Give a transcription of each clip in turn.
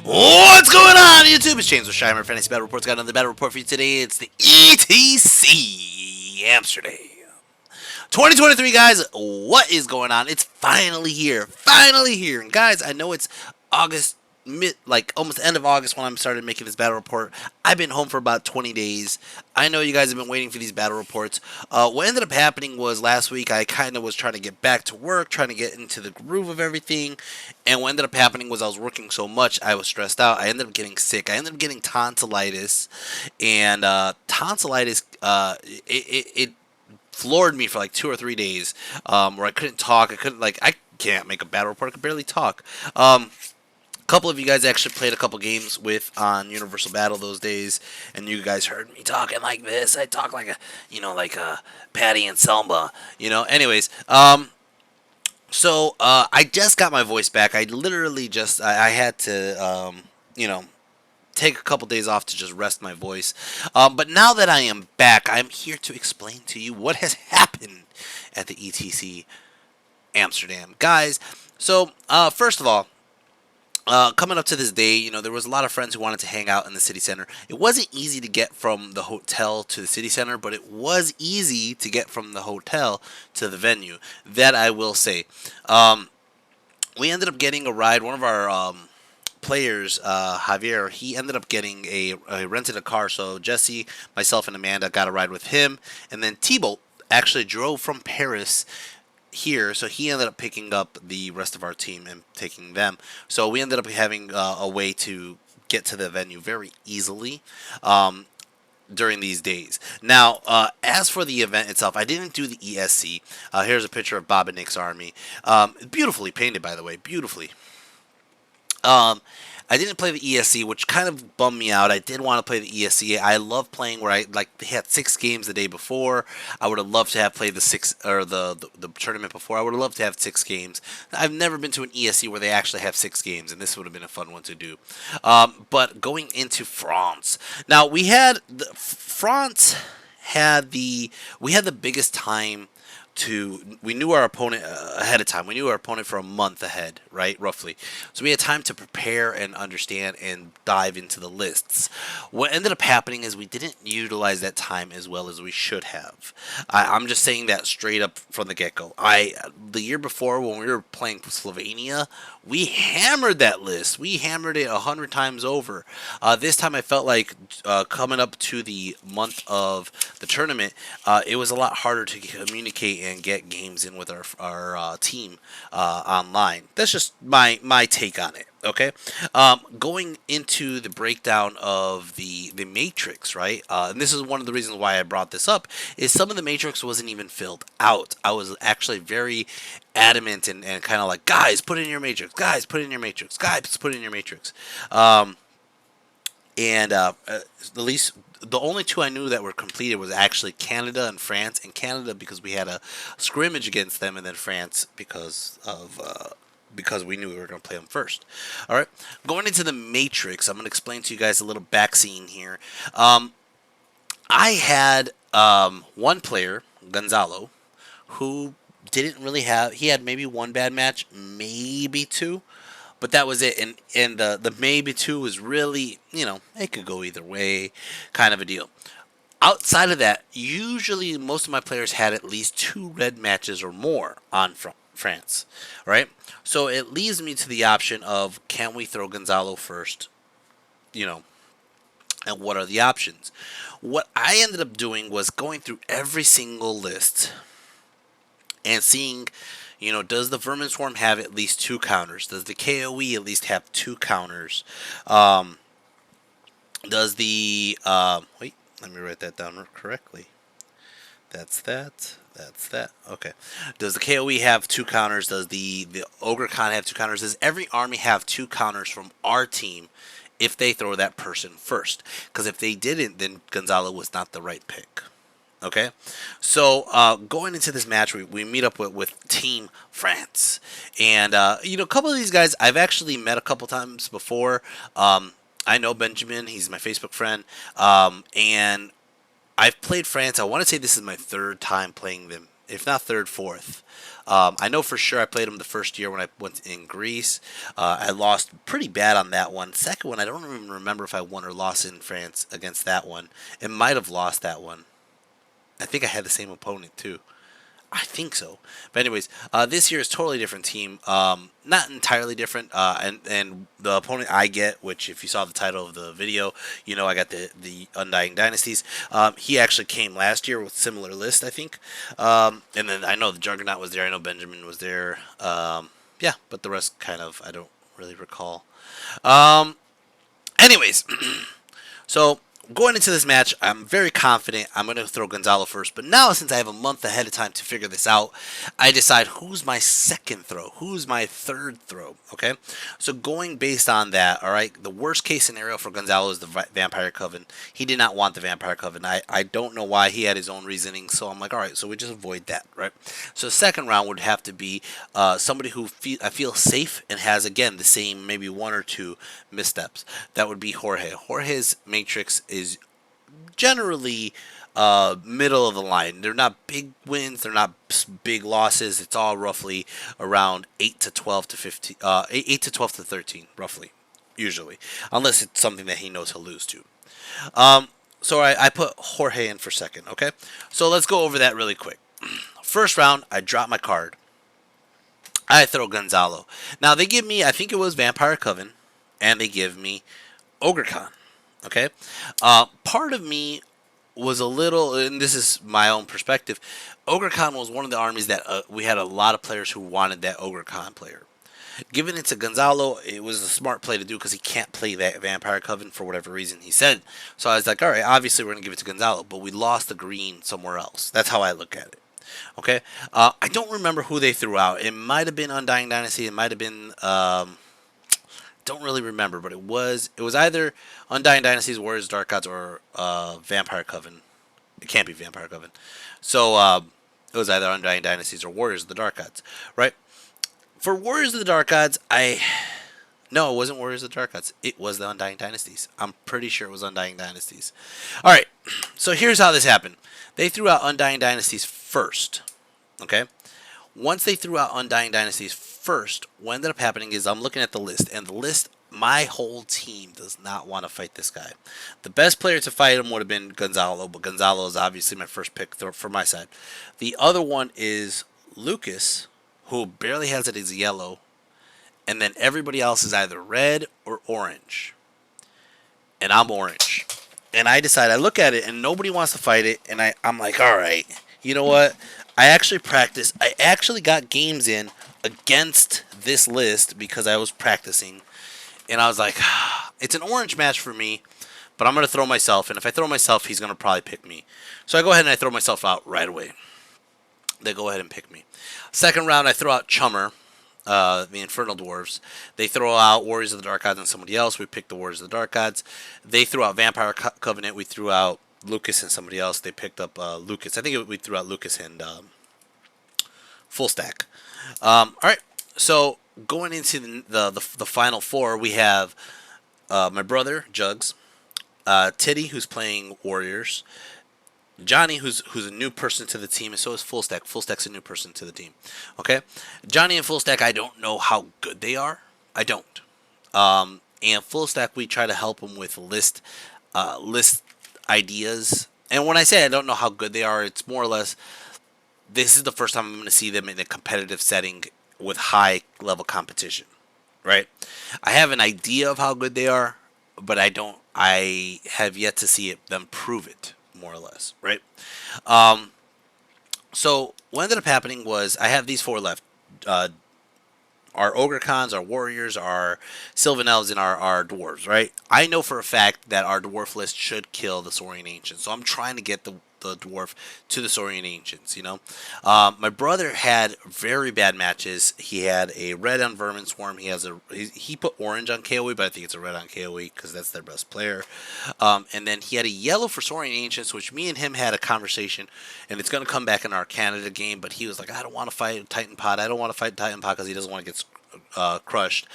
What's going on, YouTube? It's James with Shimer Fantasy Battle Reports. Got another battle report for you today. It's the ETC Amsterdam 2023, guys. What is going on? It's finally here. Finally here. And guys, I know it's August, almost end of August when I started making this battle report. I've been home for about 20 days. I know you guys have been waiting for these battle reports. What ended up happening was last week I kind of was trying to get back to work, trying to get into the groove of everything. And what ended up happening was I was working so much, I was stressed out. I ended up getting sick. I ended up getting tonsillitis. And tonsillitis, it floored me for like 2 or 3 days, where I couldn't talk. I can't make a battle report. I could barely talk. A couple of you guys actually played a couple games with on Universal Battle those days, and you guys heard me talking like this. I talk like a Patty and Selma, Anyways, so I just got my voice back. I literally just I had to take a couple days off to just rest my voice. But now that I am back, I'm here to explain to you what has happened at the ETC Amsterdam, guys. So first of all, coming up to this day, there was a lot of friends who wanted to hang out in the city center. It wasn't easy to get from the hotel to the city center, but it was easy to get from the hotel to the venue. That I will say. We ended up getting a ride. One of our players, Javier, he ended up getting rented a car. So Jesse, myself, and Amanda got a ride with him. And then T-Bolt actually drove from Paris here, so he ended up picking up the rest of our team and taking them. So we ended up having a way to get to the venue very easily during these days. Now, as for the event itself, I didn't do the ESC. Here's a picture of Bob and Nick's army. Beautifully painted, by the way, beautifully. I didn't play the ESC, which kind of bummed me out. I did want to play the ESC. I love playing where they had 6 games the day before. I would have loved to have played the tournament before. I would have loved to have 6 games. I've never been to an ESC where they actually have 6 games, and this would have been a fun one to do. But going into France, now we had we had the biggest time. We knew our opponent ahead of time. We knew our opponent for a month ahead, right, roughly. So we had time to prepare and understand and dive into the lists. What ended up happening is we didn't utilize that time as well as we should have. I'm just saying that straight up from the get-go. The year before, when we were playing Slovenia, we hammered that list. We hammered it 100 times over. This time I felt like coming up to the month of the tournament, it was a lot harder to communicate and get games in with our team online. That's just my take on it. Okay, going into the breakdown of the matrix, right? And this is one of the reasons why I brought this up, is some of the matrix wasn't even filled out. I was actually very adamant and kind of like, guys, put in your matrix, guys, put in your matrix, guys, put in your matrix. At least the only 2 I knew that were completed was actually Canada and France. And Canada because we had a scrimmage against them, and then France because we knew we were going to play them first. All right, going into the matrix, I'm going to explain to you guys a little back scene here. I had one player, Gonzalo, who didn't really have. He had maybe 1 bad match, maybe 2. But that was it, and the maybe 2 was really, it could go either way, kind of a deal. Outside of that, usually most of my players had at least 2 red matches or more on France, right? So it leaves me to the option of, can we throw Gonzalo first, and what are the options? What I ended up doing was going through every single list and seeing, does the Vermin Swarm have at least 2 counters? Does the KOE at least have 2 counters? Does the... wait, let me write that down correctly. That's that. Okay. Does the KOE have 2 counters? Does the Ogre Con have 2 counters? Does every army have 2 counters from our team if they throw that person first? Because if they didn't, then Gonzalo was not the right pick. Okay, so going into this match, we meet up with Team France, and a couple of these guys I've actually met a couple times before. I know Benjamin; he's my Facebook friend, and I've played France. I want to say this is my 3rd time playing them if not third, fourth. I know for sure I played him the first year when I went in Greece. I lost pretty bad on that one. Second one, I don't even remember if I won or lost in France against that one. It might have lost that one. I think I had the same opponent too. I think so. But anyways, this year is totally different team. Not entirely different. And the opponent I get, which if you saw the title of the video, you know I got the Undying Dynasties. He actually came last year with similar list, I think. And then I know the Juggernaut was there. I know Benjamin was there. Yeah, but the rest kind of I don't really recall. Anyways, so going into this match, I'm very confident I'm going to throw Gonzalo first. But now, since I have a month ahead of time to figure this out, I decide who's my second throw, who's my third throw. Okay, so going based on that, all right, the worst case scenario for Gonzalo is the Vampire Coven. He did not want the Vampire Coven. I don't know why. He had his own reasoning. So I'm like, all right, so we just avoid that, right? So the second round would have to be somebody who I feel safe and has, again, the same maybe one or two missteps. That would be Jorge. Jorge's matrix is generally middle of the line. They're not big wins. They're not big losses. It's all roughly around 8 to 12 to 15, 8 to 12 to 13, roughly, usually, unless it's something that he knows he'll lose to. So I put Jorge in for second. Okay, so let's go over that really quick. First round, I drop my card. I throw Gonzalo. Now they give me, I think it was Vampire Coven, and they give me Ogre Khan. Okay, part of me was a little, and this is my own perspective. Ogre Khan was one of the armies that we had a lot of players who wanted that Ogre Khan player. Giving it to Gonzalo, it was a smart play to do because he can't play that Vampire Coven for whatever reason he said. So I was like, all right, obviously we're gonna give it to Gonzalo, but we lost the green somewhere else. That's how I look at it. Okay, I don't remember who they threw out. It might have been Undying Dynasty. It might have been. Don't really remember, but it was either Undying Dynasties, Warriors, Dark Gods, or Vampire Coven. It can't be Vampire Coven. So it was either Undying Dynasties or Warriors of the Dark Gods, right? For Warriors of the Dark Gods, no, it wasn't Warriors of the Dark Gods. It was the Undying Dynasties. I'm pretty sure it was Undying Dynasties. All right, so here's how this happened. They threw out Undying Dynasties first, okay? Once they threw out Undying Dynasties first, what ended up happening is I'm looking at the list, and the list, my whole team does not want to fight this guy. The best player to fight him would have been Gonzalo, but Gonzalo is obviously my first pick for my side. The other one is Lucas, who barely has it as yellow, and then everybody else is either red or orange. And I'm orange. And I decide, I look at it, and nobody wants to fight it, and I'm like, all right, you know what? I actually practiced. I actually got games in against this list because I was practicing. And I was like, it's an orange match for me, but I'm going to throw myself. And if I throw myself, he's going to probably pick me. So I go ahead and I throw myself out right away. They go ahead and pick me. Second round, I throw out Chummer, the Infernal Dwarves. They throw out Warriors of the Dark Gods and somebody else. We picked the Warriors of the Dark Gods. They threw out Vampire Covenant. We threw out Lucas and somebody else. They picked up Lucas. I think we threw out Lucas and Full Stack. All right. So going into the final four, we have my brother Jugs, Titty, who's playing Warriors, Johnny, who's a new person to the team, and so is Full Stack. Full Stack's a new person to the team. Okay, Johnny and Full Stack, I don't know how good they are. I don't. And Full Stack, we try to help them with list ideas. And when I say I don't know how good they are, it's more or less this is the first time I'm going to see them in a competitive setting with high level competition, right? I have an idea of how good they are, but I have yet to see them prove it, more or less, right? So what ended up happening was I have these four left. Our Ogre Khans, our Warriors, our Sylvan Elves, and our Dwarves, right? I know for a fact that our Dwarf list should kill the Saurian Ancients, so I'm trying to get the Dwarf to the Saurian Ancients, you know? My brother had very bad matches. He had a red on Vermin Swarm. He put orange on KOE, but I think it's a red on KOE because that's their best player. And then he had a yellow for Saurian Ancients, which me and him had a conversation, and it's going to come back in our Canada game, but he was like, I don't want to fight Titan Pod. I don't want to fight Titan Pod because he doesn't want to get crushed.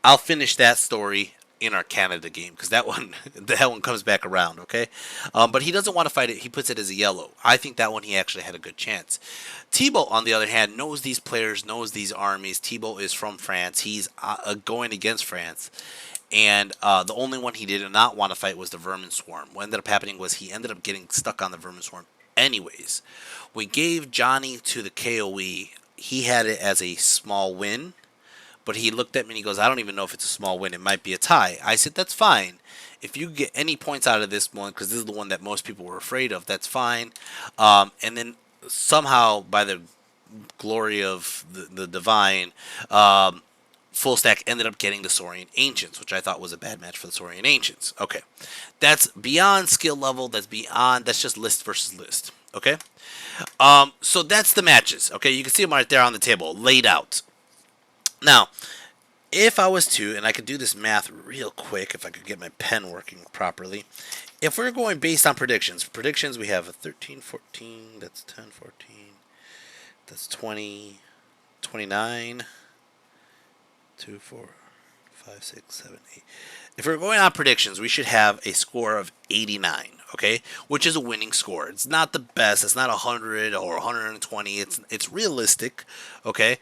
I'll finish that story in our Canada game, because that one comes back around, okay? But he doesn't want to fight it. He puts it as a yellow. I think that one he actually had a good chance. Thibaut, on the other hand, knows these players, knows these armies. Thibaut is from France. He's going against France. And the only one he did not want to fight was the Vermin Swarm. What ended up happening was he ended up getting stuck on the Vermin Swarm anyways. We gave Johnny to the KOE. He had it as a small win. But he looked at me and he goes, I don't even know if it's a small win. It might be a tie. I said, that's fine. If you get any points out of this one, because this is the one that most people were afraid of, that's fine. And then somehow, by the glory of the divine, Full Stack ended up getting the Saurian Ancients, which I thought was a bad match for the Saurian Ancients. Okay. That's beyond skill level. That's just list versus list. Okay. So that's the matches. Okay. You can see them right there on the table, laid out. Now, if I was to, and I could do this math real quick if I could get my pen working properly. If we're going based on predictions, we have a 13, 14, that's 10, 14, that's 20, 29, 2, 4, 5, 6, 7, 8. If we're going on predictions, we should have a score of 89, okay? Which is a winning score. It's not the best. It's not 100 or 120. It's realistic, okay?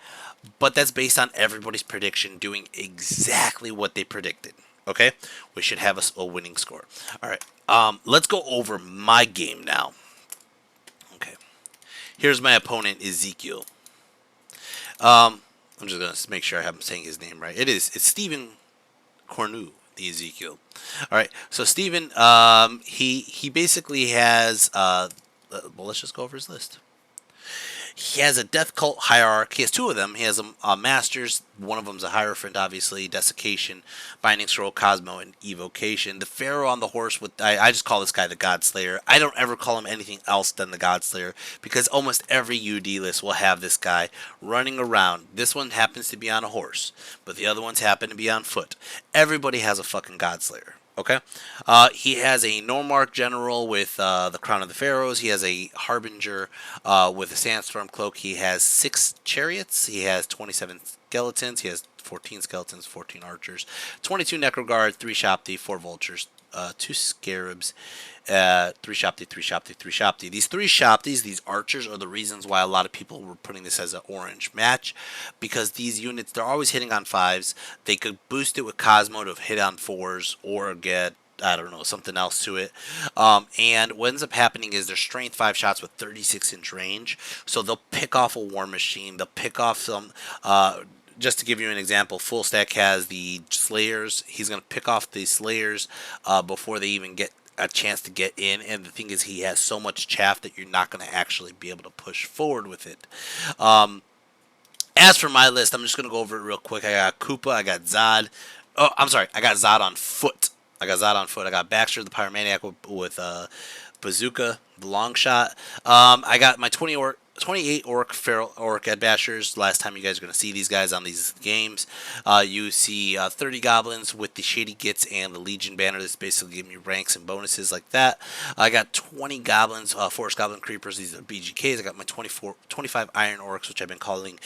But that's based on everybody's prediction doing exactly what they predicted. Okay? We should have a winning score. Alright. Let's go over my game now. Okay. Here's my opponent, Ezekiel. I'm just going to make sure I'm saying his name right. It's Stephen Cornu, the Ezekiel. Alright. So Stephen, he basically has, well, let's just go over his list. He has a Death Cult Hierarch. He has two of them. He has a Masters. One of them's a Hierophant, obviously. Desiccation, Binding Scroll, Cosmo, and Evocation. The Pharaoh on the horse. I just call this guy the Godslayer. I don't ever call him anything else than the Godslayer, because almost every UD list will have this guy running around. This one happens to be on a horse, but the other ones happen to be on foot. Everybody has a fucking Godslayer. Okay, he has a Nomarch General with the Crown of the Pharaohs. He has a Harbinger with a Sandstorm Cloak. He has 6 Chariots. He has 27 Skeletons. He has 14 Skeletons, 14 Archers, 22 Necroguard, 3 Shopti, 4 Vultures, 2 Scarabs, 3 Shopti, 3 Shopti, 3 Shopti. These 3 Shoptis, these Archers, are the reasons why a lot of people were putting this as an orange match, because these units, they're always hitting on 5s. They could boost it with Cosmo to hit on 4s or get, I don't know, something else to it. And what ends up happening is they're strength 5 shots with 36-inch range. So they'll pick off a War Machine. They'll pick off some... just to give you an example, Full Stack has the Slayers. He's going to pick off the Slayers before they even get a chance to get in. And the thing is, he has so much chaff that you're not going to actually be able to push forward with it. As for my list, I'm just going to go over it real quick. I got Koopa. I got Zod. Oh, I'm sorry. I got Zod on foot. I got Baxter, the Pyromaniac, with Bazooka, the long shot. I got my 28 Orc Feral Orc Adbashers. Last time you guys are going to see these guys on these games. You see 30 Goblins with the Shady Gits and the Legion banner. That's basically giving you ranks and bonuses like that. I got 20 Goblins, Forest Goblin Creepers. These are BGKs. I got my 25 Iron Orcs, which I've been calling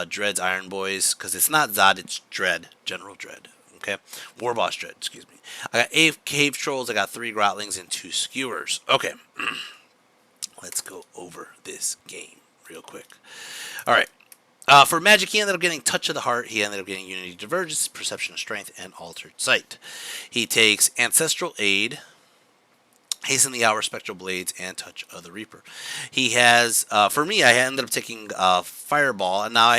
Dread's Iron Boys, because it's not Zod, it's Dread, General Dread. Okay, Warboss Dread, excuse me. I got 8 Cave Trolls. I got 3 Grotlings and 2 Skewers. Okay. Let's go over this game real quick. All right. For Magic, he ended up getting Touch of the Heart. He ended up getting Unity Divergence, Perception of Strength, and Altered Sight. He takes Ancestral Aid, Hasten the Hour, Spectral Blades, and Touch of the Reaper. He has, for me, I ended up taking Fireball. And now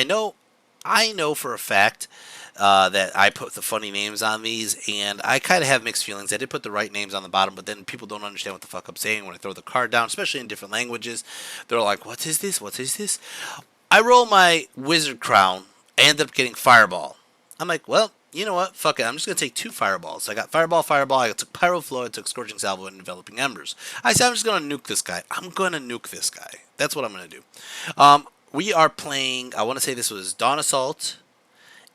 I know for a fact that I put the funny names on these, and I kind of have mixed feelings. I did put the right names on the bottom, but then people don't understand what the fuck I'm saying when I throw the card down, especially in different languages. They're like, what is this? What is this? I roll my Wizard Crown. I end up getting Fireball. I'm like, well, you know what? Fuck it. I'm just going to take 2 Fireballs. I got Fireball. I took Pyro Flow. I took Scorching Salvo and Enveloping Embers. I said I'm just going to nuke this guy. That's what I'm going to do. We are playing, I want to say this was Dawn Assault,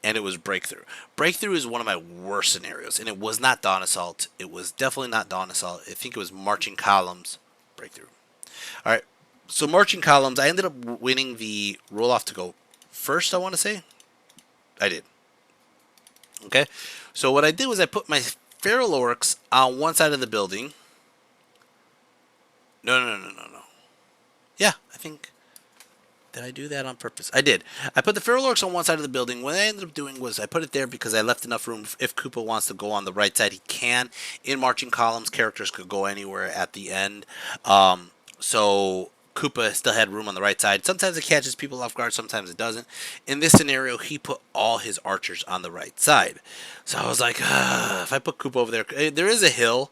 and it was Breakthrough. Breakthrough is one of my worst scenarios, and it was not Dawn Assault. It was definitely not Dawn Assault. I think it was Marching Columns, Breakthrough. All right, so Marching Columns, I ended up winning the roll-off to go first, I want to say. I did. Okay, so what I did was I put my feral orcs on one side of the building. No, no, no, no, no, no. Yeah, I think. Did I do that on purpose? I did. I put the feral orcs on one side of the building. What I ended up doing was I put it there because I left enough room. If Koopa wants to go on the right side, he can. In marching columns, characters could go anywhere at the end. So Koopa still had room on the right side. Sometimes it catches people off guard, sometimes it doesn't. In this scenario, he put all his archers on the right side. So I was like, if I put Koopa over there, there is a hill,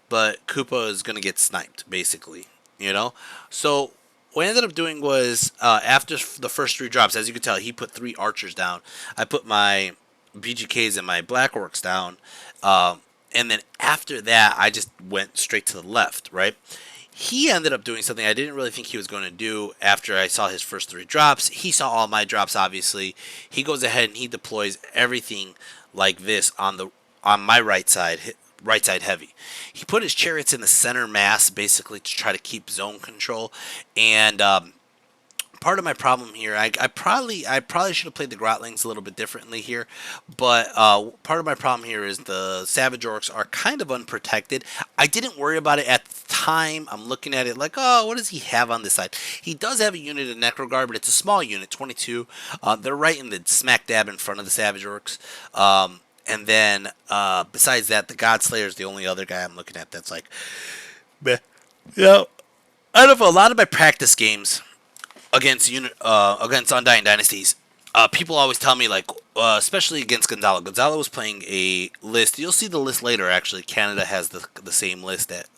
but Koopa is going to get sniped, basically, you know? So what I ended up doing was, after the first 3 drops, as you can tell, he put 3 archers down. I put my BGKs and my Black Orcs down. And then after that, I just went straight to the left, right? He ended up doing something I didn't really think he was going to do after I saw his first 3 drops. He saw all my drops, obviously. He goes ahead and he deploys everything like this on my right side heavy. He put his chariots in the center mass basically to try to keep zone control. And part of my problem here, I probably should have played the Grotlings a little bit differently here, but part of my problem here is the Savage Orcs are kind of unprotected. I didn't worry about it at the time. I'm looking at it like, oh, what does he have on this side? He does have a unit of Necroguard, but it's a small unit, 22. They're right in the smack dab in front of the Savage Orcs. And then, besides that, the Godslayer is the only other guy I'm looking at that's like, meh. Yeah, out of a lot of my practice games against Undying Dynasties, people always tell me, like, especially against Gonzalo. Gonzalo was playing a list. You'll see the list later, actually. Canada has the same list that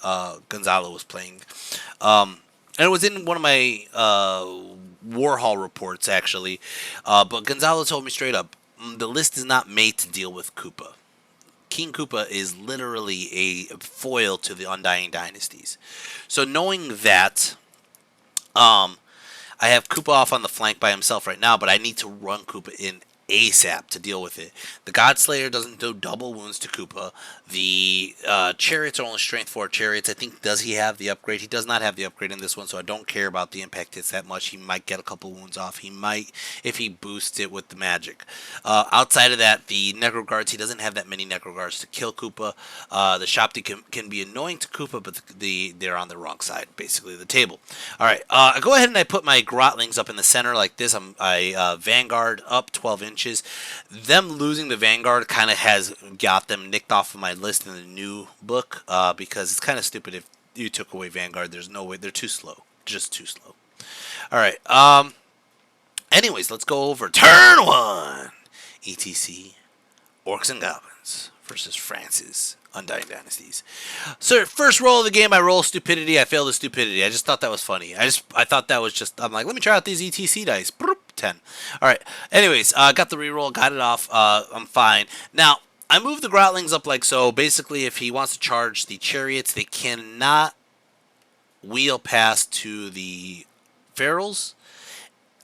Gonzalo was playing. And it was in one of my Warhol reports, actually. But Gonzalo told me straight up, the list is not made to deal with Koopa. King Koopa is literally a foil to the Undying Dynasties. So knowing that, I have Koopa off on the flank by himself right now, but I need to run Koopa in ASAP to deal with it. The Godslayer doesn't do double wounds to Koopa. The chariots are only strength 4 chariots. I think, does he have the upgrade? He does not have the upgrade in this one, so I don't care about the impact hits that much. He might get a couple wounds off. He might if he boosts it with the magic. Outside of that, the Necroguards, he doesn't have that many Necroguards to kill Koopa. The Shopti can be annoying to Koopa, but they're on the wrong side, basically, of the table. All right, I go ahead and I put my Grotlings up in the center like this. I Vanguard up 12 inches. Them losing the Vanguard kind of has got them nicked off of my list in the new book, because it's kind of stupid if you took away Vanguard. There's no way. They're too slow. Just too slow. All right. Anyways, let's go over turn 1. ETC, Orcs and Goblins versus France's Undying Dynasties. So first roll of the game, I roll Stupidity. I failed the Stupidity. I just thought that was funny. I thought that was just, I'm like, let me try out these ETC dice. 10. All right. Anyways, got the reroll, got it off. I'm fine. Now, I moved the Grotlings up like so. Basically, if he wants to charge the chariots, they cannot wheel past to the ferals,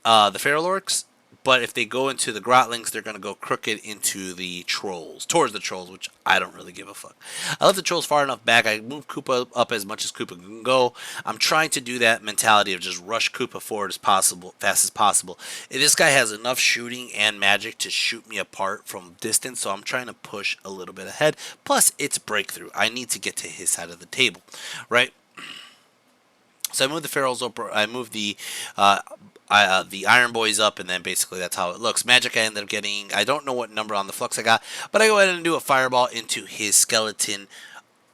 the feral orcs. But if they go into the Grotlings, they're going to go crooked into the trolls, towards the trolls, which I don't really give a fuck. I left the trolls far enough back. I moved Koopa up as much as Koopa can go. I'm trying to do that mentality of just rush Koopa forward as possible, fast as possible. This guy has enough shooting and magic to shoot me apart from distance, so I'm trying to push a little bit ahead. Plus, it's breakthrough. I need to get to his side of the table, right? So I moved the ferals up. I moved the Iron Boys up, and then basically that's how it looks. Magic I ended up getting, I don't know what number on the flux I got, but I go ahead and do a fireball into his skeleton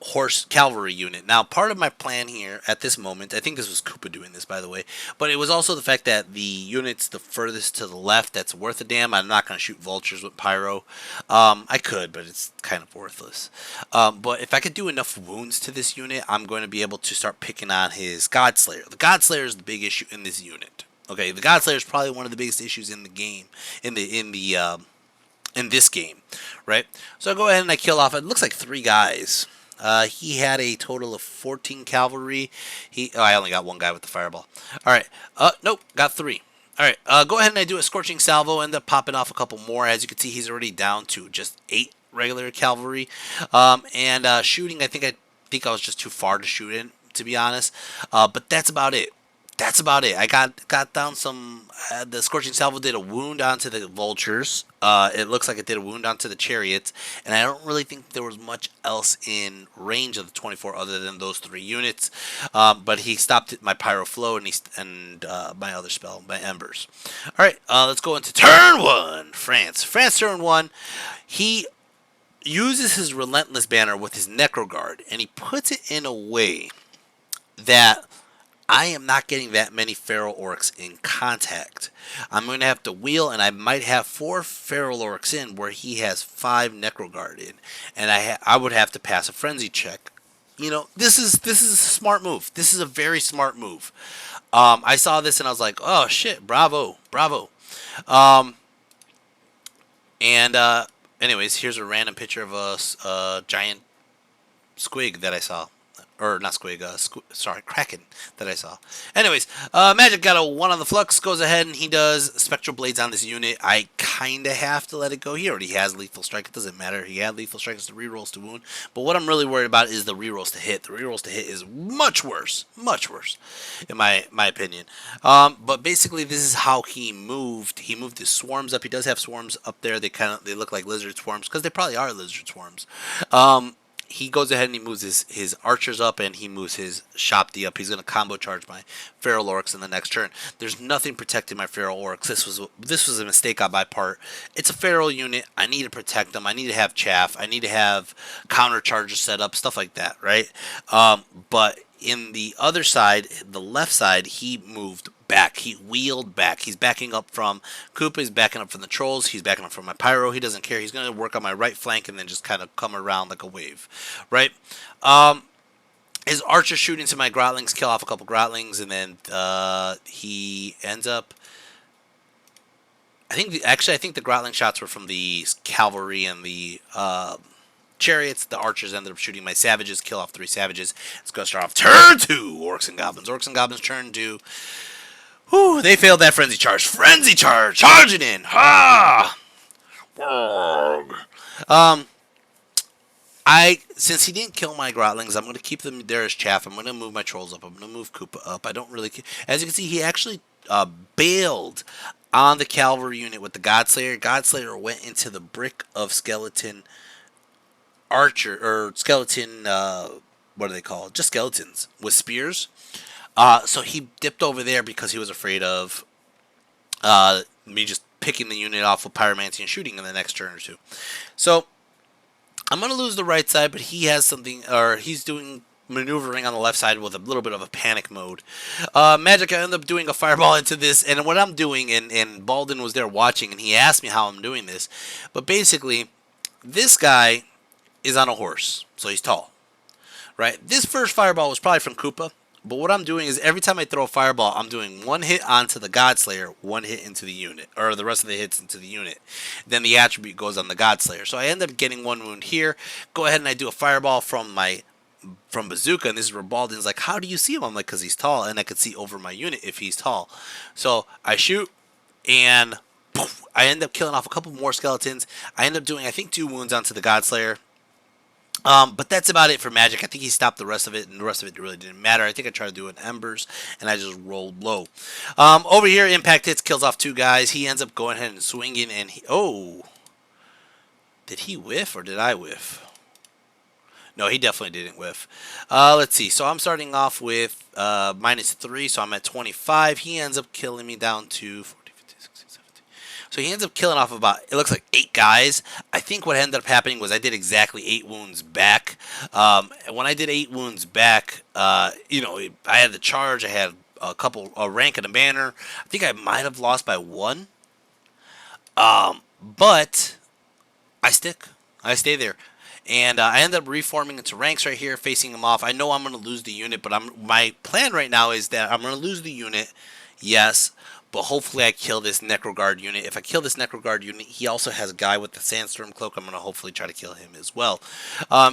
horse cavalry unit. Now, part of my plan here at this moment, I think this was Koopa doing this, by the way, but it was also the fact that the units the furthest to the left that's worth a damn, I'm not going to shoot vultures with pyro. I could, but it's kind of worthless. But if I could do enough wounds to this unit, I'm going to be able to start picking on his Godslayer. The Godslayer is the big issue in this unit. Okay, the Godslayer is probably one of the biggest issues in the game, in this game, right? So I go ahead and I kill off. It looks like 3 guys. He had a total of 14 cavalry. I only got 1 guy with the fireball. All right. Nope, got 3. All right. Go ahead and I do a scorching salvo. End up popping off a couple more. As you can see, he's already down to just 8 regular cavalry. Shooting, I think I was just too far to shoot in, to be honest. But that's about it. that's about it. I got down some. The Scorching Salvo did a wound onto the vultures. It looks like it did a wound onto the chariots, and I don't really think there was much else in range of the 24 other than those 3 units. But he stopped my pyro flow and my other spell, my embers. All right, let's go into turn 1. France. Turn 1. He uses his relentless banner with his necro guard, and he puts it in a way that I am not getting that many feral orcs in contact. I'm going to have to wheel, and I might have 4 feral orcs in where he has 5 necro guard in, and I would have to pass a frenzy check. You know, this is a smart move. This is a very smart move. I saw this and I was like, oh shit, bravo. Um, and anyways, here's a random picture of a giant squig that I saw. Or not squig, sorry, kraken that I saw. Anyways, Magic got a 1 on the flux, goes ahead and he does Spectral Blades on this unit. I kind of have to let it go. He already has Lethal Strike. It doesn't matter. He had Lethal Strike. It's the rerolls to wound. But what I'm really worried about is the rerolls to hit. The rerolls to hit is much worse, in my opinion. But basically, this is how he moved. He moved his swarms up. He does have swarms up there. They look like lizard swarms because they probably are lizard swarms. He goes ahead and he moves his archers up and he moves his Shopti up. He's going to combo charge my feral orcs in the next turn. There's nothing protecting my feral orcs. This was a mistake on my part. It's a feral unit. I need to protect them. I need to have chaff. I need to have counter charges set up, stuff like that, right? But in the other side, the left side, he moved back. He wheeled back. He's backing up from Koopa. He's backing up from the trolls. He's backing up from my pyro. He doesn't care. He's going to work on my right flank and then just kind of come around like a wave, right? His archers shoot into my grotlings, kill off a couple grotlings, and then he ends up. I think the grotling shots were from the cavalry and the chariots. The archers ended up shooting my savages, kill off 3 savages. It's going to start off turn 2, Orcs and Goblins. Orcs and Goblins turn 2. Whew, they failed that frenzy charge. Frenzy charge! Charging in! Ha! Since he didn't kill my grotlings, I'm going to keep them there as chaff. I'm going to move my trolls up. I'm going to move Koopa up. I don't really care. As you can see, he actually bailed on the cavalry unit with the Godslayer. Godslayer went into the brick of skeleton archer, or skeleton, what do they call it? Just skeletons with spears. So he dipped over there because he was afraid of me just picking the unit off with Pyromancy and shooting in the next turn or 2. So I'm going to lose the right side, but he has something, or he's doing maneuvering on the left side with a little bit of a panic mode. Magic, I ended up doing a fireball into this, and what I'm doing, and Baldwin was there watching, and he asked me how I'm doing this. But basically, this guy is on a horse, so he's tall, right? This first fireball was probably from Koopa. But what I'm doing is every time I throw a fireball, I'm doing 1 hit onto the Godslayer, 1 hit into the unit, or the rest of the hits into the unit. Then the attribute goes on the Godslayer. So I end up getting 1 wound here. Go ahead and I do a fireball from Bazooka, and this is where Baldwin's like, how do you see him? I'm like, because he's tall, and I could see over my unit if he's tall. So I shoot, and poof, I end up killing off a couple more skeletons. I end up doing, I think, 2 wounds onto the Godslayer. But that's about it for Magic. I think he stopped the rest of it, and the rest of it really didn't matter. I think I tried to do an Embers, and I just rolled low. Over here, Impact hits, kills off 2 guys. He ends up going ahead and swinging, and oh, did he whiff, or did I whiff? No, he definitely didn't whiff. Let's see. So I'm starting off with -3, so I'm at 25. He ends up killing me down to 40, 50, 60, 70. So he ends up killing off about, it looks like 8 guys. I think what ended up happening was I did exactly 8 wounds back. When I did 8 wounds back, you know, I had the charge. I had a rank and a banner. I think I might have lost by 1. But I stick. I stay there. And I end up reforming into ranks right here, facing him off. I know I'm going to lose the unit, but my plan right now is that I'm going to lose the unit, yes, but hopefully I kill this Necroguard unit. If I kill this Necroguard unit, he also has a guy with the Sandstorm Cloak. I'm going to hopefully try to kill him as well.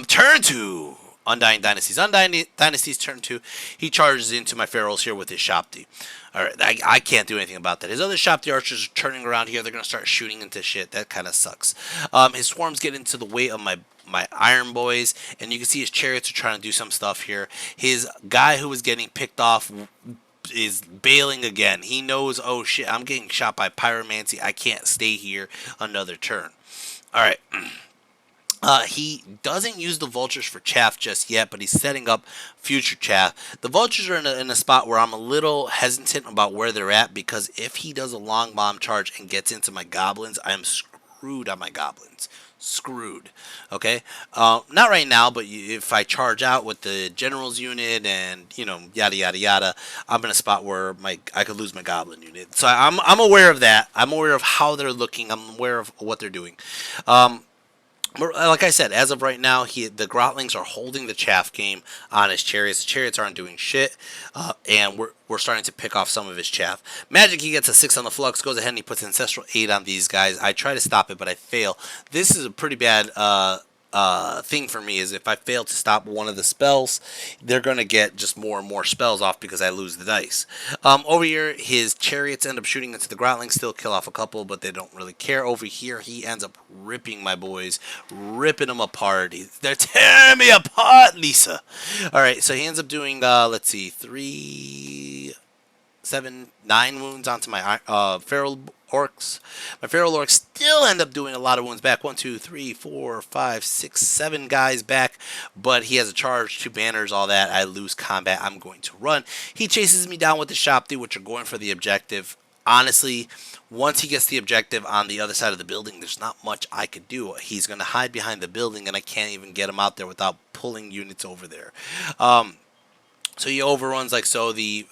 Turn 2, Undying Dynasties. Undying Dynasties turn 2. He charges into my Pharaohs here with his Shopti. Alright, I can't do anything about that. His other Shopti archers are turning around here. They're going to start shooting into shit. That kind of sucks. His swarms get into the way of my Iron Boys, and you can see his chariots are trying to do some stuff here. His guy who was getting picked off is bailing again. He knows, oh shit, I'm getting shot by pyromancy. I can't stay here another turn. All right. He doesn't use the vultures for chaff just yet, but he's setting up future chaff. The vultures are in a spot where I'm a little hesitant about where they're at, because if he does a long bomb charge and gets into my goblins, I am screwed on my goblins. Screwed. Okay? Not right now, but if I charge out with the general's unit and, yada, yada, yada, I'm in a spot where I could lose my goblin unit. So I'm aware of that. I'm aware of how they're looking. I'm aware of what they're doing. Like I said, as of right now, the Grotlings are holding the chaff game on his chariots. The chariots aren't doing shit, and we're starting to pick off some of his chaff. Magic, he gets a 6 on the flux, goes ahead and he puts Ancestral 8 on these guys. I try to stop it, but I fail. This is a pretty bad thing for me, is if I fail to stop one of the spells, they're going to get just more and more spells off because I lose the dice. Over here, his chariots end up shooting into the Grotlings, still kill off a couple, but they don't really care. Over here, he ends up ripping my boys, ripping them apart. They're tearing me apart, Lisa. All right, so he ends up doing, let's see, 3, 7, 9 wounds onto my feral orcs. My feral orcs still end up doing a lot of wounds back. 1, 2, 3, 4, 5, 6, 7 guys back. But he has a charge, 2 banners, all that. I lose combat. I'm going to run. He chases me down with the Shopti, which are going for the objective. Honestly, once he gets the objective on the other side of the building, there's not much I could do. He's going to hide behind the building, and I can't even get him out there without pulling units over there. So he overruns like so. The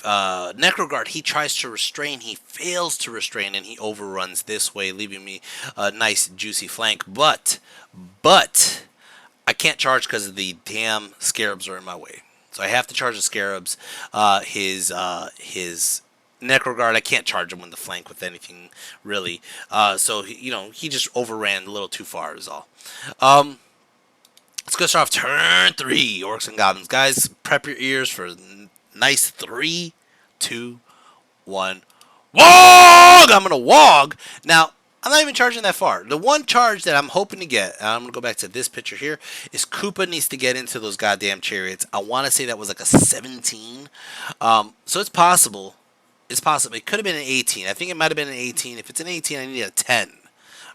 Necroguard, he tries to restrain, he fails to restrain, and he overruns this way, leaving me a nice juicy flank. But I can't charge because the damn scarabs are in my way. So I have to charge the scarabs. His Necroguard, I can't charge him in the flank with anything really. So he just overran a little too far is all. Let's go start off turn 3, Orcs and Goblins. Guys, prep your ears for nice 3, 2, 1. Wog! I'm going to wog. Now, I'm not even charging that far. The one charge that I'm hoping to get, and I'm going to go back to this picture here, is Koopa needs to get into those goddamn chariots. I want to say that was like a 17. So it's possible. It's possible. It could have been an 18. I think it might have been an 18. If it's an 18, I need a 10.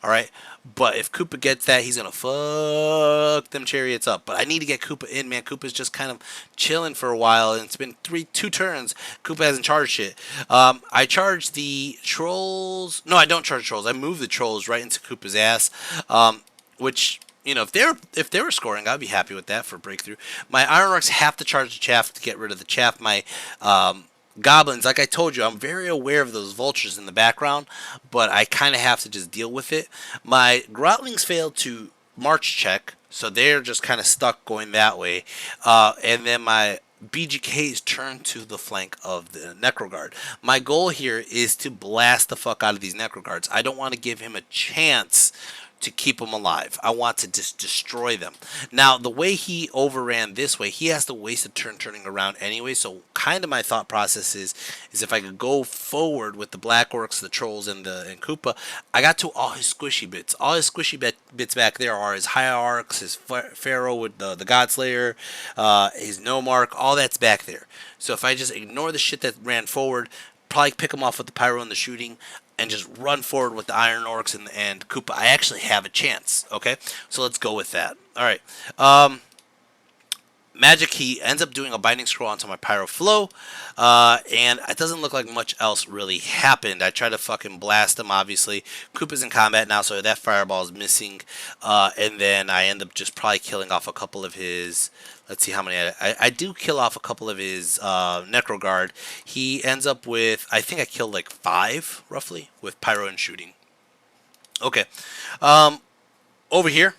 Alright? But if Koopa gets that, he's going to fuck them chariots up. But I need to get Koopa in, man. Koopa's just kind of chilling for a while, and it's been 2 turns. Koopa hasn't charged shit. I charge the trolls. No, I don't charge trolls. I move the trolls right into Koopa's ass, which, if they were scoring, I'd be happy with that for breakthrough. My Iron Orcs have to charge the chaff to get rid of the chaff. My Goblins, like I told you, I'm very aware of those vultures in the background, but I kind of have to just deal with it. My Grotlings failed to march check, so they're just kind of stuck going that way. And then my BGKs turn to the flank of the Necroguard. My goal here is to blast the fuck out of these Necroguards. I don't want to give him a chance to keep them alive. I want to just destroy them. Now, the way he overran this way, he has to waste a turn turning around anyway, so kind of my thought process is if I could go forward with the Black Orcs, the Trolls, and Koopa, I got to all his squishy bits. All his squishy bits back there are his Hierarchs, his Pharaoh with the Godslayer, his Nomarch, all that's back there. So if I just ignore the shit that ran forward, probably pick him off with the Pyro and the shooting, and just run forward with the Iron Orcs and Koopa, I actually have a chance, okay? So let's go with that. All right. Magic, he ends up doing a Binding Scroll onto my Pyro Flow, and it doesn't look like much else really happened. I try to fucking blast him, obviously. Koopa's in combat now, so that Fireball is missing, and then I end up just probably killing off a couple of his... Let's see how many I do kill off a couple of his Necroguard. He ends up with, I think I killed like 5, roughly, with Pyro and shooting. Okay. Over here.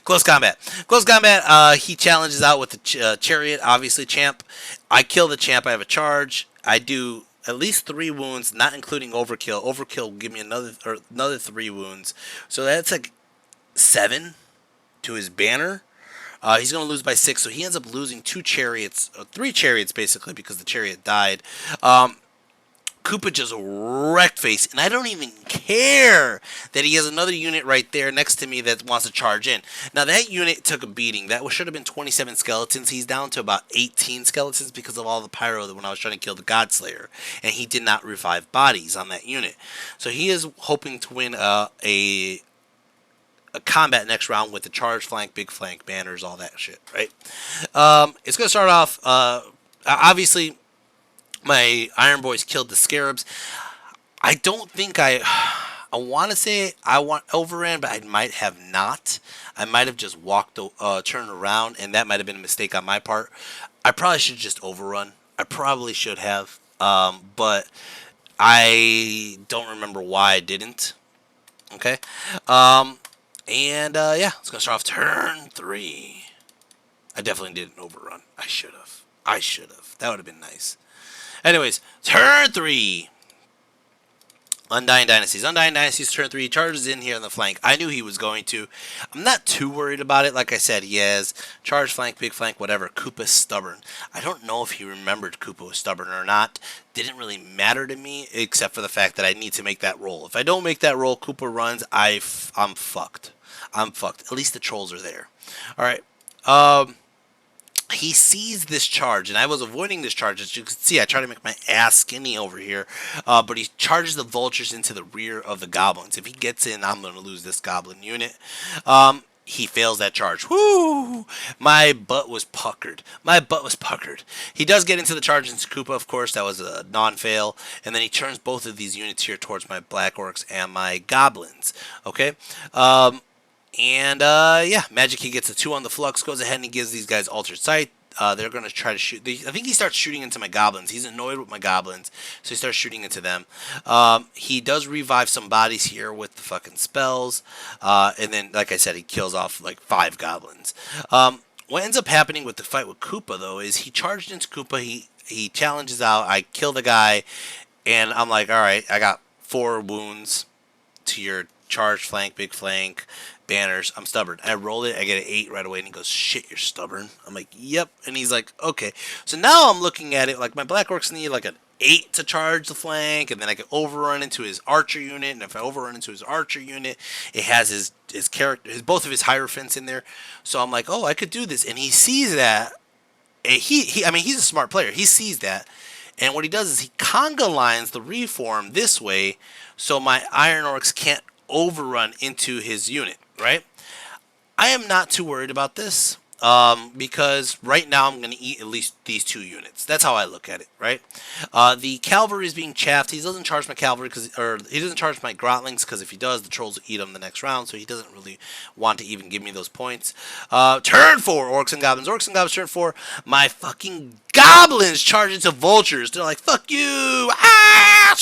Close combat. Close combat, he challenges out with the Chariot, obviously, Champ. I kill the Champ. I have a charge. I do at least 3 wounds, not including Overkill. Overkill will give me another 3 wounds. So that's like 7 to his banner. He's going to lose by 6, so he ends up losing 2 chariots, 3 chariots basically, because the chariot died. Koopa just wrecked face, and I don't even care that he has another unit right there next to me that wants to charge in. Now, that unit took a beating. That should have been 27 skeletons. He's down to about 18 skeletons because of all the pyro when I was trying to kill the Godslayer, and he did not revive bodies on that unit. So he is hoping to win a combat next round with the charge flank, big flank, banners, all that shit, right? It's going to start off, obviously, my Iron Boys killed the Scarabs. I don't think I want to say I overran, but I might have not. I might have just turned around, and that might have been a mistake on my part. I probably should just overrun. I probably should have, but I don't remember why I didn't. Okay, yeah, it's gonna start off turn 3. I definitely didn't overrun. I should have. That would have been nice. Anyways, turn 3. Undying Dynasties. Undying Dynasties turn 3. Charges in here on the flank. I knew he was going to. I'm not too worried about it. Like I said, he has charge flank, big flank, whatever. Koopa's stubborn. I don't know if he remembered Koopa was stubborn or not. Didn't really matter to me, except for the fact that I need to make that roll. If I don't make that roll, Koopa runs, I'm fucked. I'm fucked. At least the trolls are there. Alright. He sees this charge, and I was avoiding this charge. As you can see, I try to make my ass skinny over here, but he charges the vultures into the rear of the goblins. If he gets in, I'm going to lose this goblin unit. He fails that charge. Woo! My butt was puckered. He does get into the charge into Koopa, of course. That was a non-fail. And then he turns both of these units here towards my Black Orcs and my Goblins. Okay? Yeah, Magic, he gets a 2 on the Flux, goes ahead and he gives these guys Altered Sight. They're going to try to shoot. I think he starts shooting into my Goblins. He's annoyed with my Goblins, so he starts shooting into them. He does revive some bodies here with the fucking spells. And then, like I said, he kills off like 5 Goblins. What ends up happening with the fight with Koopa, though, is he charged into Koopa. He challenges out. I kill the guy, and I'm like, all right, I got 4 wounds to your charge flank, big flank, banners. I'm stubborn. I roll it. I get an 8 right away, and he goes, shit, you're stubborn. I'm like, yep. And he's like, okay. So now I'm looking at it like my Black Orcs need like an 8 to charge the flank, and then I can overrun into his archer unit. And if I overrun into his archer unit, it has his character, both of his Hierophants in there. So I'm like, oh, I could do this. And he sees that. And I mean, he's a smart player. He sees that. And what he does is he conga lines the reform this way, so my Iron Orcs can't overrun into his unit, right? I am not too worried about this because right now I'm going to eat at least these 2 units. That's how I look at it, right? The cavalry is being chaffed. He doesn't charge my cavalry or he doesn't charge my grotlings because if he does, the trolls will eat them the next round. So he doesn't really want to even give me those points. Turn 4, Orcs and Goblins. Orcs and Goblins turn 4. My fucking Goblins charge into vultures. They're like, fuck you! Ah!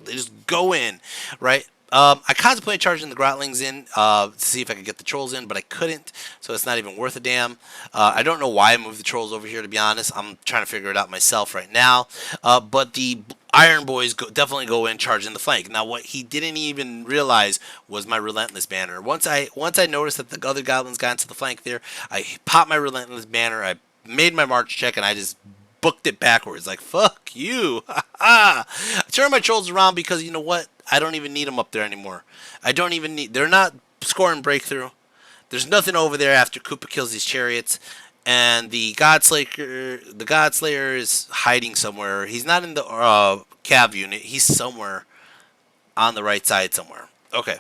They just go in, right? I contemplated charging the Grotlings in to see if I could get the Trolls in, but I couldn't, so it's not even worth a damn. I don't know why I moved the Trolls over here, to be honest. I'm trying to figure it out myself right now. But the Iron Boys definitely go in charging the flank. Now, what he didn't even realize was my Relentless Banner. Once I noticed that the other Goblins got into the flank there, I popped my Relentless Banner, I made my march check, and I just booked it backwards. Like, fuck you. I turned my Trolls around because, you know what? I don't even need them up there anymore. They're not scoring breakthrough. There's nothing over there after Koopa kills these chariots. And the Godslayer is hiding somewhere. He's not in the cav unit. He's somewhere on the right side somewhere. Okay.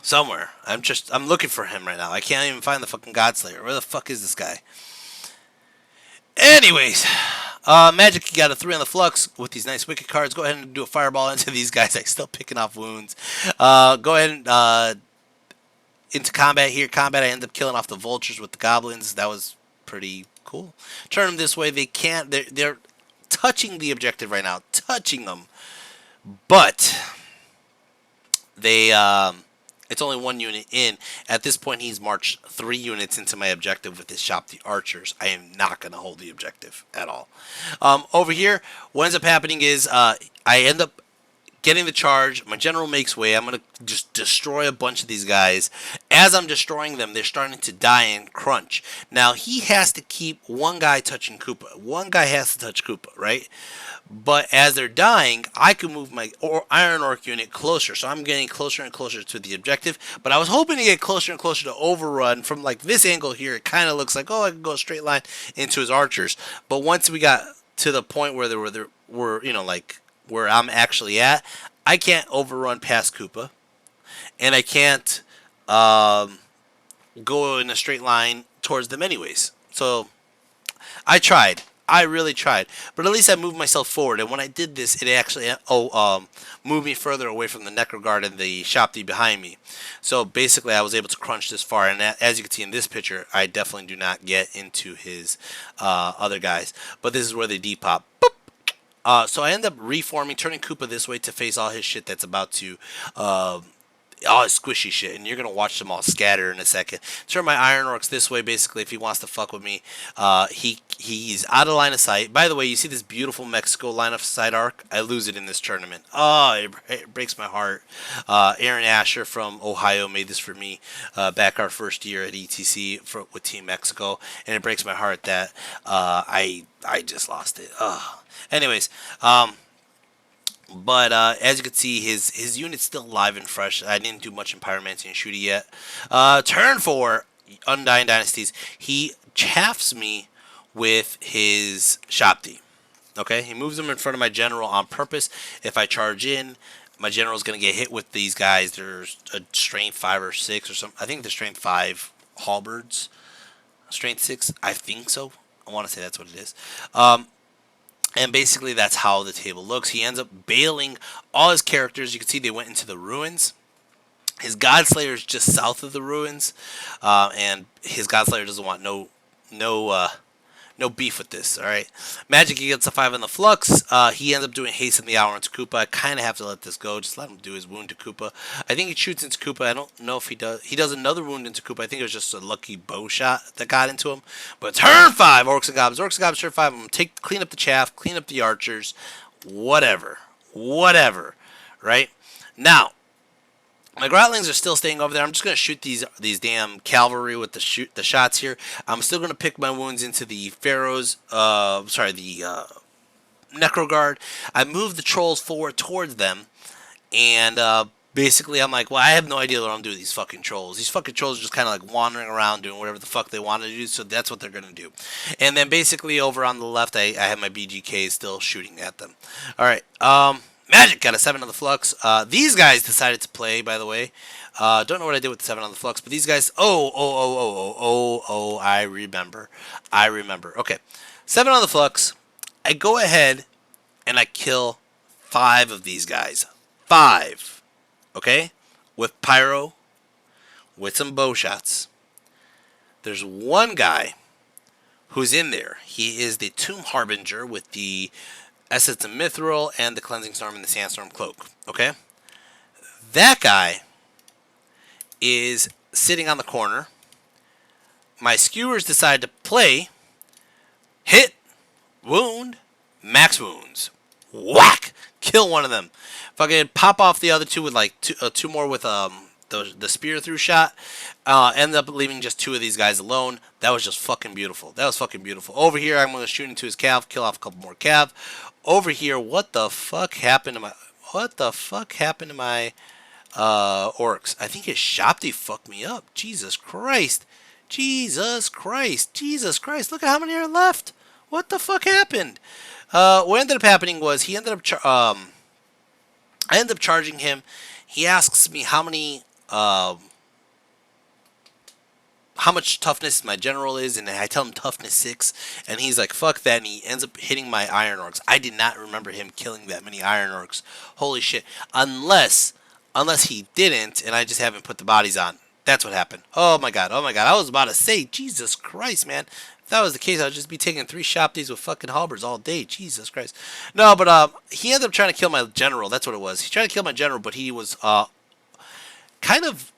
Somewhere. I'm looking for him right now. I can't even find the fucking Godslayer. Where the fuck is this guy? Anyways, Magic, you got a 3 on the Flux with these nice Wicked cards. Go ahead and do a Fireball into these guys. I'm still picking off wounds. Go ahead and into combat here. I end up killing off the Vultures with the Goblins. That was pretty cool. Turn them this way. They can't. They're touching the objective right now. Touching them. But they... it's only 1 unit in. At this point, he's marched 3 units into my objective with his Shop the Archers. I am not going to hold the objective at all. Over here, what ends up happening is I end up getting the charge. My general makes way. I'm going to just destroy a bunch of these guys. As I'm destroying them, they're starting to die and crunch. Now, he has to keep one guy touching Koopa. One guy has to touch Koopa, right? But as they're dying, I can move my Iron Orc unit closer. So I'm getting closer and closer to the objective. But I was hoping to get closer and closer to overrun. From like this angle here, it kind of looks like, oh, I can go a straight line into his archers. But once we got to the point where there were you know, like where I'm actually at, I can't overrun past Koopa. And I can't go in a straight line towards them anyways. So I tried. I really tried, but at least I moved myself forward. And when I did this, it actually moved me further away from the Necro Guard and the Shopti behind me. So basically, I was able to crunch this far. And as you can see in this picture, I definitely do not get into his other guys. But this is where they depop. Boop. So I end up reforming, turning Koopa this way to face all his shit that's about to all his squishy shit, and you're gonna watch them all scatter in a second. Turn my Iron Orcs this way, basically, if he wants to fuck with me. He's out of line of sight. By the way, you see this beautiful Mexico line of sight arc? I lose it in this tournament. Oh, it breaks my heart. Aaron Asher from Ohio made this for me back our first year at ETC with Team Mexico, and it breaks my heart that I just lost it. Anyways, but as you can see, his unit's still alive and fresh. I didn't do much in Pyromancy and Shooty yet. Turn 4, Undying Dynasties. He chaffs me with his Shopti. Okay, he moves him in front of my general on purpose. If I charge in, my general's going to get hit with these guys. There's a strength 5 or 6 or something. I think they're strength 5 halberds. Strength 6, I think so. I want to say that's what it is. And basically, that's how the table looks. He ends up bailing all his characters. You can see they went into the ruins. His Godslayer is just south of the ruins, and his Godslayer doesn't want no beef with this. All right, Magic, he gets a 5 on the Flux. He ends up doing haste in the hour into Koopa. I kind of have to let this go. Just let him do his wound to Koopa. I think he shoots into Koopa. I don't know if he does. He does another wound into Koopa. I think it was just a lucky bow shot that got into him. But turn 5, Orcs and Goblins. Orcs and Goblins, turn 5. I'm going to clean up the chaff, clean up the archers, whatever. Right? Now, my Grotlings are still staying over there. I'm just going to shoot these damn cavalry with the shots here. I'm still going to pick my wounds into the Pharaohs, the Necro Guard. I move the trolls forward towards them, and basically I'm like, well, I have no idea what I'm doing with these fucking trolls. These fucking trolls are just kind of like wandering around doing whatever the fuck they want to do, so that's what they're going to do. And then basically over on the left, I have my BGKs still shooting at them. All right, Magic got a 7 on the Flux. These guys decided to play, by the way. Don't know what I did with the 7 on the Flux, but these guys... I remember. Okay. 7 on the Flux. I go ahead and I kill 5 of these guys. 5. Okay? With Pyro. With some bow shots. There's one guy who's in there. He is the Tomb Harbinger with the Essence of Mithril and the Cleansing Storm and the Sandstorm Cloak. Okay? That guy is sitting on the corner. My skewers decide to play. Hit. Wound. Max wounds. Whack! Kill one of them. Fucking pop off the other 2 with like 2 more with the spear through shot. End up leaving just 2 of these guys alone. That was just fucking beautiful. Over here, I'm going to shoot into his cav, kill off a couple more cav. Over here, what the fuck happened to my orcs? I think his Shopti fucked me up. Jesus Christ. Look at how many are left. What the fuck happened? What ended up happening was I ended up charging him. He asks me how much toughness my general is, and I tell him toughness 6, and he's like, fuck that, and he ends up hitting my Iron Orcs. I did not remember him killing that many Iron Orcs. Holy shit. Unless he didn't, and I just haven't put the bodies on. That's what happened. Oh my god. I was about to say, Jesus Christ, man. If that was the case, I would just be taking 3 Shopties with fucking halberds all day. Jesus Christ. No, but he ended up trying to kill my general. That's what it was. He tried to kill my general, but he was kind of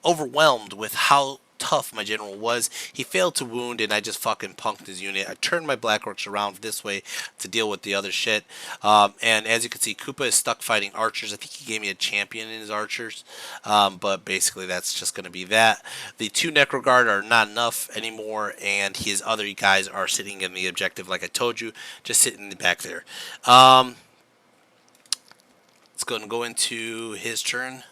overwhelmed with how tough my general was. He failed to wound, and I just fucking punked his unit. I turned my Black Orcs around this way to deal with the other shit. And as you can see, Koopa is stuck fighting archers. I think he gave me a champion in his archers. But basically, that's just going to be that. The 2 Necro Guard are not enough anymore, and his other guys are sitting in the objective, like I told you, just sitting in the back there. Let's go and go into his turn.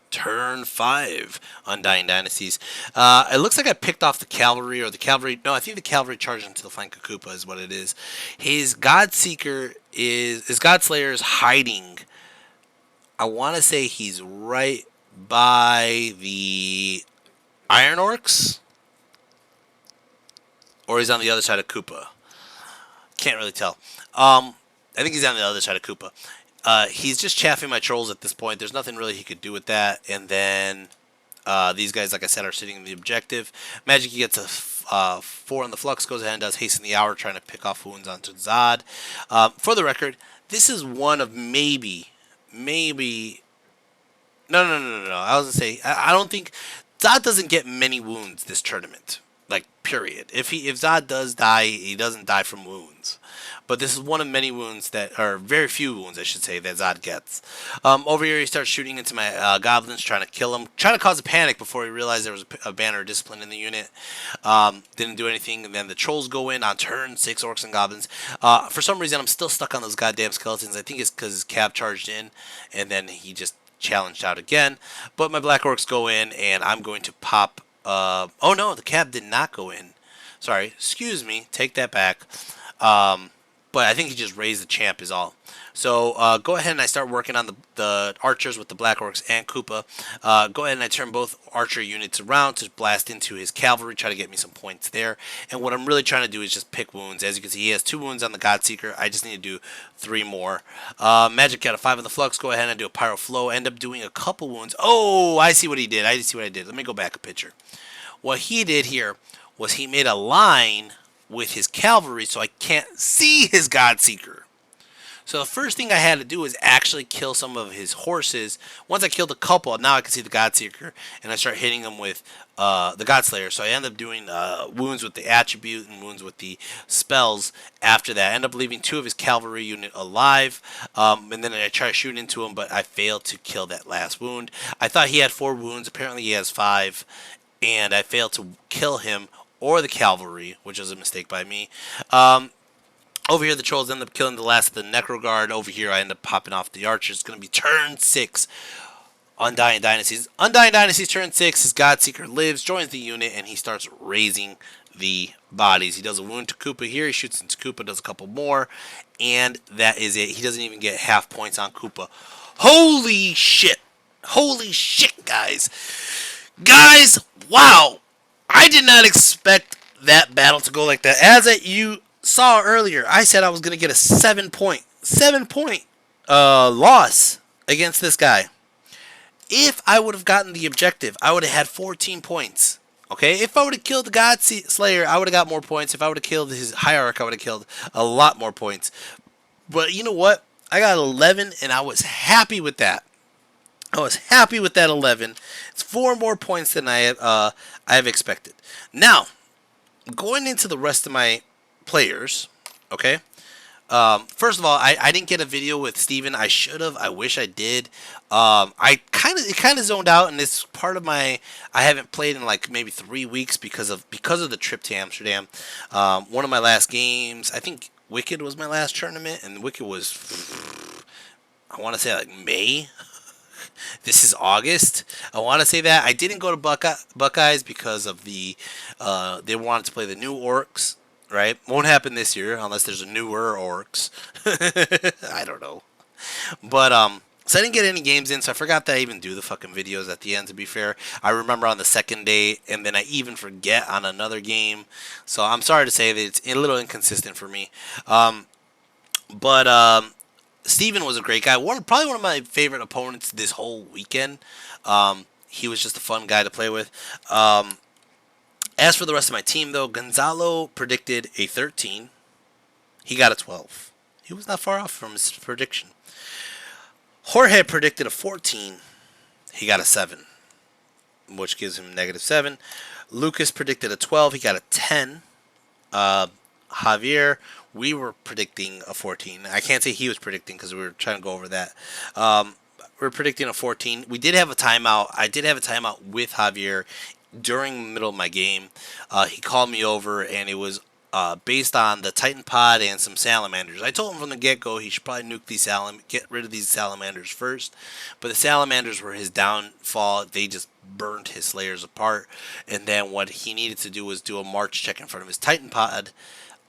Turn 5, Undying Dynasties. It looks like I picked off the cavalry, or the cavalry. No, I think the cavalry charged into the flank of Koopa is what it is. His Godslayer is hiding. I want to say he's right by the Iron Orcs, or he's on the other side of Koopa. Can't really tell. I think he's on the other side of Koopa. He's just chaffing my trolls at this point. There's nothing really he could do with that. And then these guys, like I said, are sitting in the objective. Magic gets a 4 on the flux, goes ahead and does Hasten the Hour, trying to pick off wounds onto Zod. For the record, this is one of maybe... No. I was going to say, I don't think... Zod doesn't get many wounds this tournament. Like, period. If Zod does die, he doesn't die from wounds. But this is one of many wounds that, or very few wounds, I should say, that Zod gets. Over here, he starts shooting into my Goblins, trying to kill him, trying to cause a panic before he realized there was a banner of discipline in the unit. Didn't do anything, and then the Trolls go in on turn 6, Orcs and Goblins. For some reason, I'm still stuck on those goddamn skeletons. I think it's because his Cab charged in, and then he just challenged out again. But my Black Orcs go in, and I'm going to pop... oh no, the Cab did not go in. Sorry, excuse me, take that back. But I think he just raised the champ is all. So go ahead and I start working on the archers with the Black Orcs and Koopa. Go ahead and I turn both archer units around to blast into his cavalry, try to get me some points there. And what I'm really trying to do is just pick wounds. As you can see, he has 2 wounds on the Godseeker. I just need to do 3 more. Magic got a 5 on the flux. Go ahead and do a Pyro Flow. End up doing a couple wounds. Oh, I see what he did. I see what I did. Let me go back a picture. What he did here was he made a line with his cavalry so I can't see his Godseeker. So the first thing I had to do was actually kill some of his horses. Once I killed a couple, now I can see the Godseeker, and I start hitting him with the Godslayer. So I end up doing wounds with the attribute and wounds with the spells after that. I end up leaving 2 of his cavalry unit alive, and then I try to shoot into him, but I failed to kill that last wound. I thought he had 4 wounds. Apparently he has 5, and I failed to kill him or the cavalry, which was a mistake by me. Over here, the trolls end up killing the last of the Necro Guard. Over here, I end up popping off the archers. It's going to be turn 6. Undying Dynasties. Undying Dynasties, turn 6. His Godseeker lives, joins the unit, and he starts raising the bodies. He does a wound to Koopa here. He shoots into Koopa, does a couple more, and that is it. He doesn't even get half points on Koopa. Holy shit. Holy shit, guys. Guys, wow. I did not expect that battle to go like that. As you saw earlier, I said I was going to get a 7-point loss against this guy. If I would have gotten the objective, I would have had 14 points. Okay? If I would have killed the God Slayer, I would have got more points. If I would have killed his Hierarch, I would have killed a lot more points. But you know what? I got 11, and I was happy with that. I was happy with that 11. It's 4 more points than I have expected. Now, going into the rest of my players, okay? First of all, I didn't get a video with Steven. I should have. I wish I did. I kind of zoned out, and this part of my I haven't played in like maybe 3 weeks because of the trip to Amsterdam. One of my last games, I think Wicked was my last tournament, and Wicked was I want to say like May. This is August. I want to say that. I didn't go to Buckeyes because of the they wanted to play the new Orcs, right? Won't happen this year unless there's a newer Orcs. I don't know. But so I didn't get any games in, so I forgot that I even do the fucking videos at the end, to be fair. I remember on the second day, and then I even forget on another game. So I'm sorry to say that it's a little inconsistent for me. But Steven was a great guy. Probably one of my favorite opponents this whole weekend. He was just a fun guy to play with. As for the rest of my team, though, Gonzalo predicted a 13. He got a 12. He was not far off from his prediction. Jorge predicted a 14. He got a 7. which gives him -7. Lucas predicted a 12. He got a 10. Javier, we were predicting a 14. I can't say he was predicting because we were trying to go over that. We're predicting a 14. We did have a timeout. I did have a timeout with Javier during the middle of my game. He called me over, and it was based on the Titan Pod and some salamanders. I told him from the get-go he should probably nuke these get rid of these salamanders first. But the salamanders were his downfall. They just burned his slayers apart. And then what he needed to do was do a march check in front of his Titan Pod.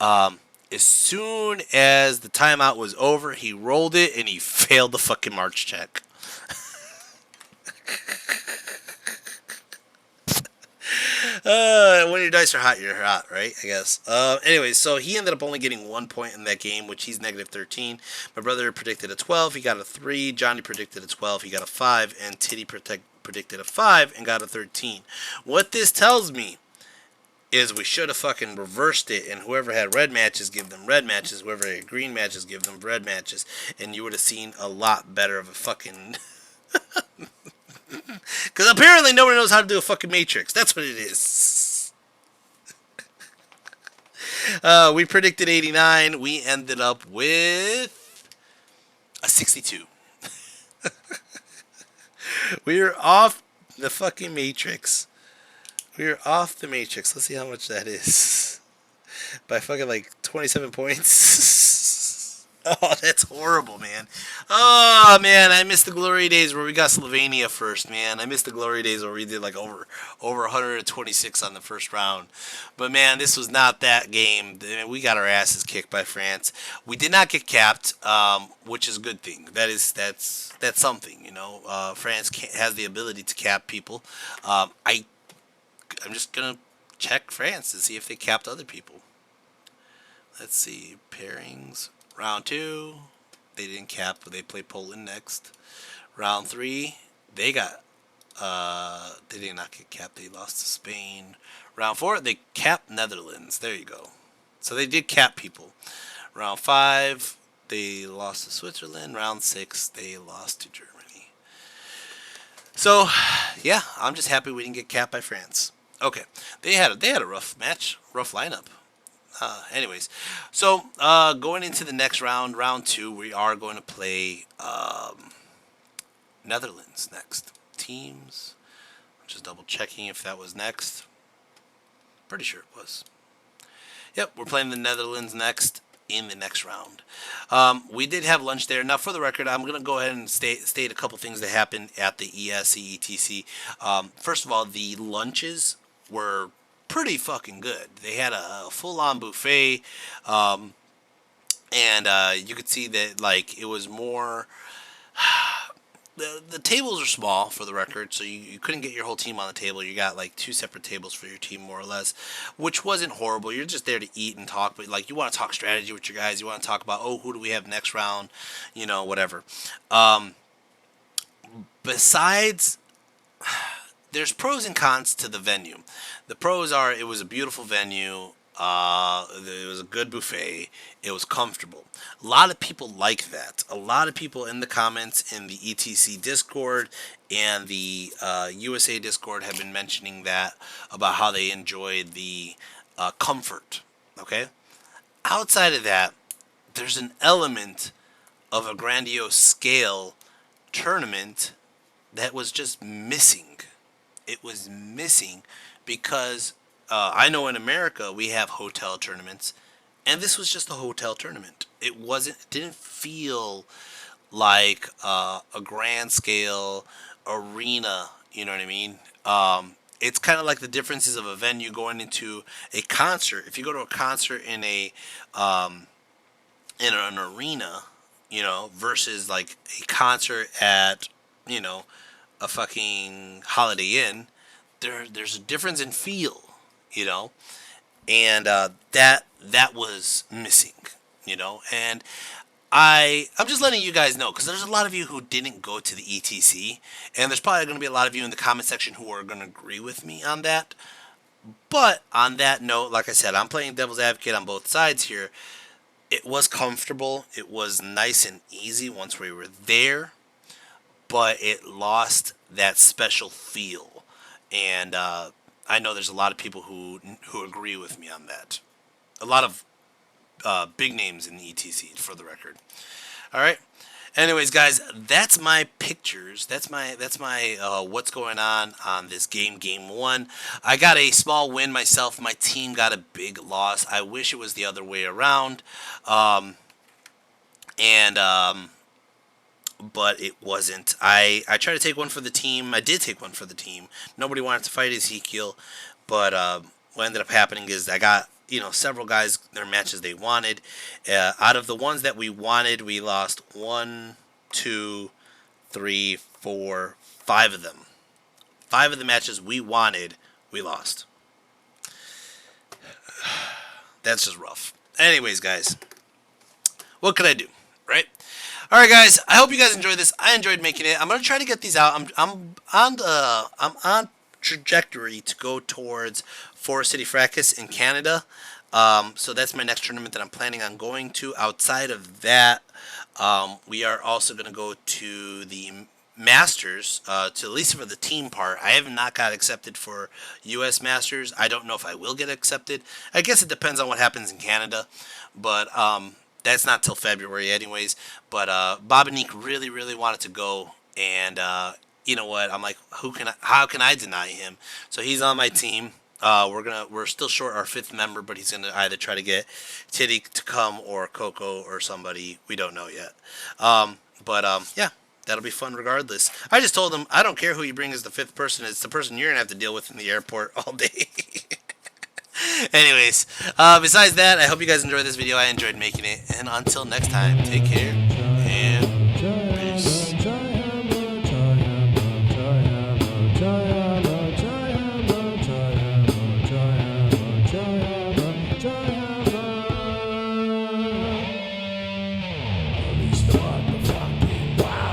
As soon as the timeout was over, he rolled it and he failed the fucking march check. When your dice are hot, you're hot, right? I guess. Anyway, so he ended up only getting 1 point in that game, which he's -13. My brother predicted a 12. He got a 3. Johnny predicted a 12. He got a 5. And Titty predicted a 5 and got a 13. What this tells me is we should have fucking reversed it, and whoever had red matches give them red matches, whoever had green matches give them red matches, and you would have seen a lot better of a fucking... Because apparently nobody knows how to do a fucking matrix. That's what it is. We predicted 89. We ended up with a 62. We were off the fucking matrix. We were off the matrix. Let's see how much that is. By fucking like 27 points. Oh, that's horrible, man. Oh, man, I miss the glory days where we got Slovenia first, man. I miss the glory days where we did like over 126 on the first round. But, man, this was not that game. We got our asses kicked by France. We did not get capped, which is a good thing. That's something, you know. France has the ability to cap people. I'm just going to check France and see if they capped other people. Let's see. Pairings. Round 2, they didn't cap, but they played Poland next. Round 3, they did not get capped. They lost to Spain. Round 4, they capped Netherlands. There you go. So they did cap people. Round 5, they lost to Switzerland. Round 6, they lost to Germany. So, yeah, I'm just happy we didn't get capped by France. Okay, they had a rough match, rough lineup. Anyways, so going into the next round, round 2, we are going to play Netherlands next. Teams. Just double checking if that was next. Pretty sure it was. Yep, we're playing the Netherlands next in the next round. We did have lunch there. Now, for the record, I'm going to go ahead and state a couple things that happened at the ESC ETC. First of all, the lunches were pretty fucking good. They had a full-on buffet, and you could see that like it was more. The tables are small, for the record, so you couldn't get your whole team on the table. You got like 2 separate tables for your team, more or less, which wasn't horrible. You're just there to eat and talk, but like you want to talk strategy with your guys. You want to talk about, oh, who do we have next round, you know, whatever. Besides. There's pros and cons to the venue. The pros are it was a beautiful venue. It was a good buffet. It was comfortable. A lot of people like that. A lot of people in the comments in the ETC Discord and the USA Discord have been mentioning that about how they enjoyed the comfort. Okay? Outside of that, there's an element of a grandiose scale tournament that was just missing. It was missing because I know in America we have hotel tournaments, and this was just a hotel tournament. It didn't feel like a grand scale arena. You know what I mean? It's kind of like the differences of a venue going into a concert. If you go to a concert in an arena, you know, versus like a concert at, you know, a fucking Holiday Inn, there's a difference in feel, you know, and that was missing, you know, and I'm just letting you guys know because there's a lot of you who didn't go to the ETC, and there's probably going to be a lot of you in the comment section who are going to agree with me on that. But on that note, like I said, I'm playing devil's advocate on both sides here. It was comfortable. It was nice and easy once we were there. But it lost that special feel. and I know there's a lot of people who agree with me on that. A lot of big names in the ETC, for the record. All right. Anyways, guys, that's my pictures. That's my what's going on this game one. I got a small win myself. My team got a big loss. I wish it was the other way around, and but it wasn't. I tried to take one for the team. I did take one for the team. Nobody wanted to fight Ezekiel, but what ended up happening is I got several guys their matches they wanted. Out of the ones that we wanted, we lost 1, 2, 3, 4, 5 of them. 5 of the matches we wanted, we lost. That's just rough. Anyways, guys, what could I do, right? All right, guys. I hope you guys enjoyed this. I enjoyed making it. I'm gonna try to get these out. I'm on trajectory to go towards Forest City Fracas in Canada. So that's my next tournament that I'm planning on going to. Outside of that, we are also gonna go to the Masters, to at least for the team part. I have not got accepted for U.S. Masters. I don't know if I will get accepted. I guess it depends on what happens in Canada, but that's not till February anyways. But Bob and Nick really, really wanted to go, and you know what? I'm like, how can I deny him? So he's on my team. We're still short our 5th member, but he's gonna either try to get Titty to come or Coco or somebody. We don't know yet. Yeah. That'll be fun regardless. I just told him, I don't care who you bring as the 5th person. It's the person you're going to have to deal with in the airport all day. Anyways, besides that, I hope you guys enjoyed this video. I enjoyed making it. And until next time, take care. And